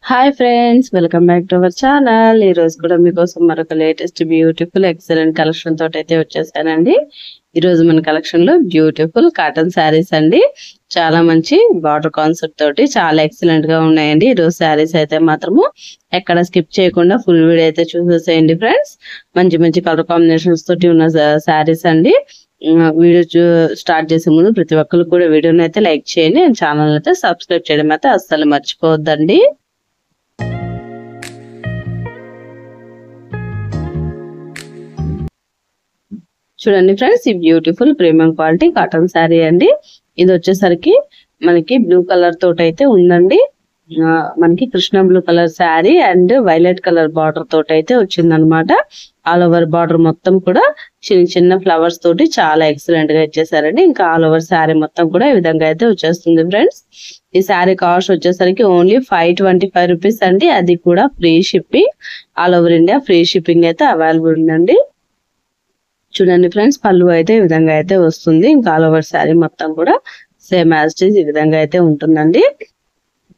Hi friends, welcome back to our channel. ఈ రోజు కూడా మీకోసం మరొక లేటెస్ట్ బ్యూటిఫుల్ ఎక్సలెంట్ కలెక్షన్ తోటి అయితే వచ్చేసానండి. ఈ రోజు మన కలెక్షన్ లో బ్యూటిఫుల్ కాటన్ శారీస్ అండి. చాలా మంచి బార్డర్ కాన్సెప్ట్ తోటి చాలా ఎక్సలెంట్ గా ఉన్నాయండి. ఈ రోజు శారీస్ అయితే మాత్రము ఎక్కడ స్కిప్ చేయకుండా ఫుల్ వీడియో అయితే చూసేసేయండి ఫ్రెండ్స్. మంచి మంచి కలర్ కాంబినేషన్స్ తోటి ఉన్న శారీస్ అండి. వీడియో స్టార్ట్ చేసే ముందు ప్రతి ఒక్కరు కూడా వీడియోని అయితే లైక్ చేయండి. ఛానల్ అయితే సబ్స్క్రైబ్ చేయడం అయితే అస్సలు మర్చిపోవద్దండి. చూడండి ఫ్రెండ్స్, ఈ beautiful premium quality cotton sari అండి. ఇది వచ్చేసరికి మనకి బ్లూ కలర్ తోటి అయితే ఉందండి. మనకి Krishna blue colour sari and violet colour border తోటి అయితే వచ్చిందనమాట. ఆల్ ఓవర్ బార్డర్ మొత్తం కూడా చిన్న చిన్న ఫ్లవర్స్ తోటి చాలా ఎక్సలెంట్ గా ఇచ్చేసారండి. ఇంకా ఆల్ ఓవర్ శారీ మొత్తం కూడా ఈ విధంగా అయితే వచ్చేస్తుంది ఫ్రెండ్స్. ఈ శారీ కాస్ట్ వచ్చేసరికి ఓన్లీ 525 రూపీస్ అండి. అది కూడా free shipping, all over India free shipping అయితే అవైలబుల్ ఉందండి. చూడండి ఫ్రెండ్స్, పళ్ళు అయితే ఈ విధంగా అయితే వస్తుంది. ఇంకా ఆల్ ఓవర్ శారీ మొత్తం కూడా సేమ్ యాజ్ ఇట్ ఈజ్ ఈ విధంగా అయితే ఉంటుందండి.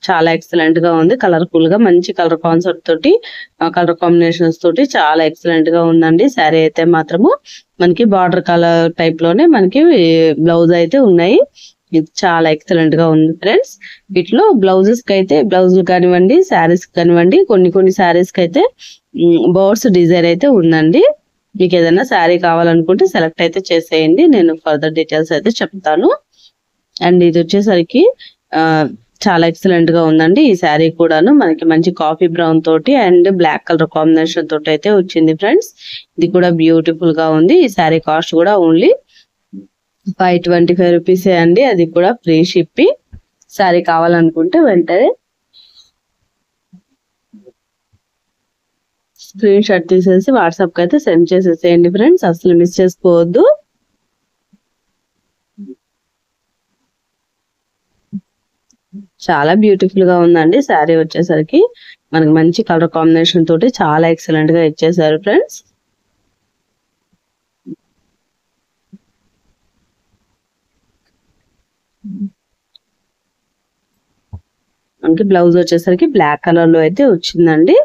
చాలా ఎక్సలెంట్ గా ఉంది. కలర్ఫుల్ గా మంచి కలర్ కాన్సెప్ట్ తోటి కలర్ కాంబినేషన్స్ తోటి చాలా ఎక్సలెంట్ గా ఉందండి. శారీ అయితే మాత్రము మనకి బార్డర్ కలర్ టైప్ లోనే మనకి బ్లౌజ్ అయితే ఉన్నాయి. ఇది చాలా ఎక్సలెంట్ గా ఉంది ఫ్రెండ్స్. వీటిలో బ్లౌజెస్ కి అయితే బ్లౌజులు కానివ్వండి, శారీస్ కానివ్వండి, కొన్ని శారీస్ కి అయితే బర్డ్స్ డిజైన్ అయితే ఉందండి. మీకు ఏదైనా శారీ కావాలనుకుంటే సెలెక్ట్ అయితే చేసేయండి. నేను ఫర్దర్ డీటెయిల్స్ అయితే చెప్తాను. అండ్ ఇది వచ్చేసరికి చాలా ఎక్సలెంట్ గా ఉందండి. ఈ శారీ కూడాను మనకి మంచి కాఫీ బ్రౌన్ తోటి అండ్ బ్లాక్ కలర్ కాంబినేషన్ తోటి అయితే వచ్చింది ఫ్రెండ్స్. ఇది కూడా బ్యూటిఫుల్ గా ఉంది. ఈ శారీ కాస్ట్ కూడా ఓన్లీ 525 రూపీసే అండి. అది కూడా ఫ్రీ షిప్పింగ్. శారీ కావాలనుకుంటే వెంటనే స్క్రీన్ షాట్ తీసేసి వాట్సాప్ కి అయితే సెండ్ చేసేసేయండి ఫ్రెండ్స్. అసలు మిస్ చేసుకోవద్దు. చాలా బ్యూటిఫుల్ గా ఉందండి. శారీ వచ్చేసరికి మనకి మంచి కలర్ కాంబినేషన్ తోటి చాలా ఎక్సలెంట్ గా ఇచ్చేసారు ఫ్రెండ్స్. మనకి బ్లౌజ్ వచ్చేసరికి బ్లాక్ కలర్ లో అయితే వచ్చిందండి.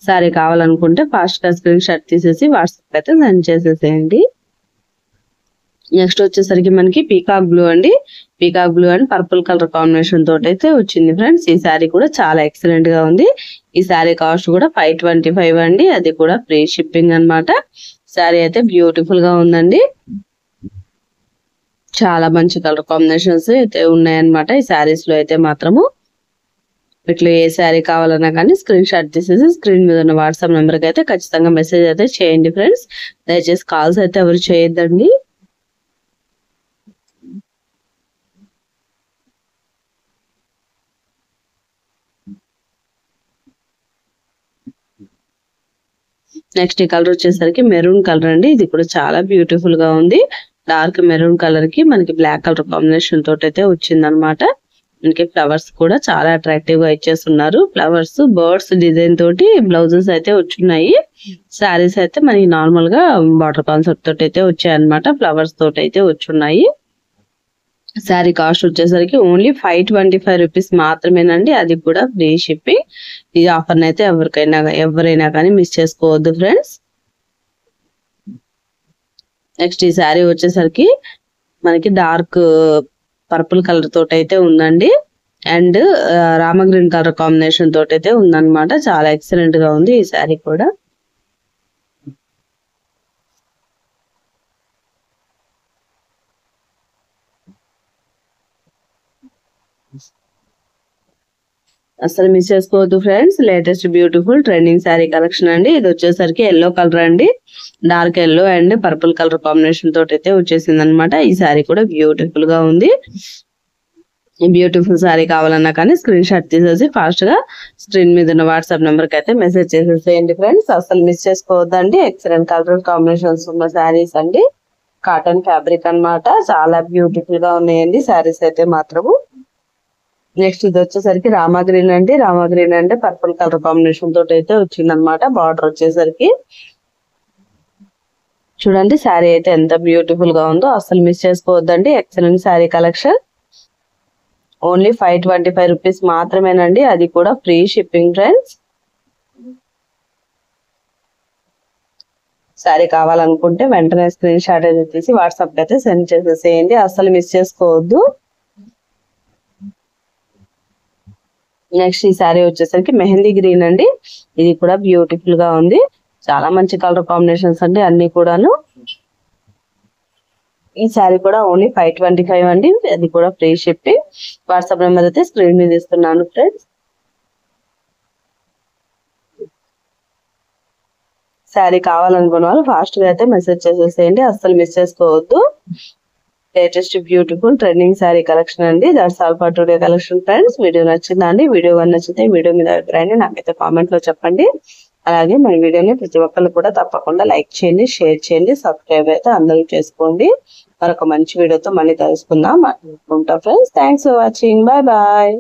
శారీ కావాలనుకుంటే ఫాస్ట్ గా స్క్రీన్ షాట్ తీసేసి వాట్సాప్ అయితే సెండ్ చేసేసేయండి. నెక్స్ట్ వచ్చేసరికి మనకి పీకాక్ బ్లూ అండి. Peacock blue and purple colour combination తోటి అయితే వచ్చింది ఫ్రెండ్స్. ఈ శారీ కూడా చాలా ఎక్సలెంట్ గా ఉంది. ఈ శారీ కాస్ట్ కూడా 525 అండి. అది కూడా ఫ్రీ షిప్పింగ్ అన్నమాట. శారీ అయితే బ్యూటిఫుల్ గా ఉందండి. చాలా మంచి కలర్ కాంబినేషన్స్ అయితే ఉన్నాయన్నమాట ఈ శారీస్ లో అయితే మాత్రము. ఇట్లా ఏ శారీ కావాలన్నా కానీ స్క్రీన్ షాట్ తీసేసి స్క్రీన్ మీద ఉన్న వాట్సాప్ నెంబర్ కి అయితే ఖచ్చితంగా మెసేజ్ అయితే చేయండి ఫ్రెండ్స్. దయచేసి కాల్స్ అయితే ఎవరు చేయొద్దండి. నెక్స్ట్ ఈ కలర్ వచ్చేసరికి మెరూన్ కలర్ అండి. ఇది కూడా చాలా బ్యూటిఫుల్ గా ఉంది. డార్క్ మెరూన్ కలర్ కి మనకి బ్లాక్ కలర్ కాంబినేషన్ తోటి అయితే వచ్చింది అనమాట. మనకి ఫ్లవర్స్ కూడా చాలా అట్రాక్టివ్ గా ఇచ్చేస్తున్నారు. ఫ్లవర్స్ బర్డ్స్ డిజైన్ తోటి బ్లౌజెస్ అయితే వచ్చున్నాయి. శారీస్ అయితే మనకి నార్మల్ గా బార్డర్ కాన్సెప్ట్ తోటి అయితే వచ్చాయి అనమాట. ఫ్లవర్స్ తోటి అయితే వచ్చున్నాయి. శారీ కాస్ట్ వచ్చేసరికి ఓన్లీ 525 రూపీస్ మాత్రమేనండి. అది కూడా ఫ్రీ షిప్పింగ్. ఈ ఆఫర్ అయితే ఎవరైనా కానీ మిస్ చేసుకోవద్దు ఫ్రెండ్స్. నెక్స్ట్ ఈ శారీ వచ్చేసరికి మనకి డార్క్ పర్పుల్ కలర్ తోటి అయితే ఉందండి. And Rama green colour combination తోటి అయితే ఉందన్నమాట. చాలా ఎక్సలెంట్ గా ఉంది ఈ శారీ కూడా. అసలు మిస్ చేసుకోవద్దు friends. Latest beautiful trending saree collection అండి. ఇది వచ్చేసరికి ఎల్లో కలర్ అండి. Dark yellow and purple colour combination తోటి అయితే వచ్చేసింది అనమాట. ఈ శారీ కూడా బ్యూటిఫుల్ గా ఉంది. ఈ బ్యూటిఫుల్ శారీ కావాలన్నా కానీ స్క్రీన్ షాట్ తీసేసి ఫాస్ట్ గా స్క్రీన్ మీద ఉన్న వాట్సాప్ నెంబర్ కి అయితే మెసేజ్ చేసేసేయండి ఫ్రెండ్స్. అసలు మిస్ చేసుకోవద్దండి. ఎక్సలెంట్ కలర్ కాంబినేషన్స్ ఉన్న శారీస్ అండి. కాటన్ ఫ్యాబ్రిక్ అన్నమాట. చాలా బ్యూటిఫుల్ గా ఉన్నాయండి శారీస్ అయితే మాత్రము. నెక్స్ట్ ఇది వచ్చేసరికి రామా గ్రీన్ అండి. రామా గ్రీన్ అంటే పర్పుల్ కలర్ కాంబినేషన్ తోటి అయితే వచ్చింది అనమాట. బార్డర్ వచ్చేసరికి చూడండి శారీ అయితే ఎంత బ్యూటిఫుల్ గా ఉందో. అసలు మిస్ చేసుకోవద్దండి. Excellent saree collection. Only 525 rupees మాత్రమేనండి, అది కూడా ఫ్రీ షిప్పింగ్ ఫ్రెండ్స్. శారీ కావాలనుకుంటే వెంటనే స్క్రీన్ షాట్ అయితే తీసి వాట్సాప్ అయితే సెండ్ చేసేసేయండి, అస్సలు మిస్ చేసుకోవద్దు. నెక్స్ట్ ఈ శారీ వచ్చేసరికి మెహందీ గ్రీన్ అండి, ఇది కూడా బ్యూటిఫుల్ గా ఉంది. చాలా మంచి కలర్ కాంబినేషన్స్ అండి అన్ని కూడాను. ఈ శారీ కూడా ఓన్లీ 525 అండి, అది కూడా ఫ్రీ షిప్పింగ్. వాట్సాప్ నెంబర్ అయితే స్క్రీన్ మీద ఇస్తున్నాను ఫ్రెండ్స్. శారీ కావాలనుకున్న వాళ్ళు ఫాస్ట్ గా అయితే మెసేజ్ చేసేసేయండి, అస్సలు మిస్ చేసుకోవద్దు. Latest beautiful trending saree collection అండి. That's all for today collection friends. Video నచ్చిందా అండి? వీడియో నచ్చితే వీడియో మీద అభిప్రాయాన్ని నాకైతే కామెంట్ లో చెప్పండి. అలాగే మన వీడియోని ప్రతి ఒక్కరు కూడా తప్పకుండా లైక్ చేయండి, షేర్ చేయండి, సబ్స్క్రైబ్ అయితే అందరూ చేసుకోండి. మరొక మంచి వీడియోతో మళ్ళీ కలుసుకుందాం అనుకుంటా friends. Thanks for watching. Bye bye.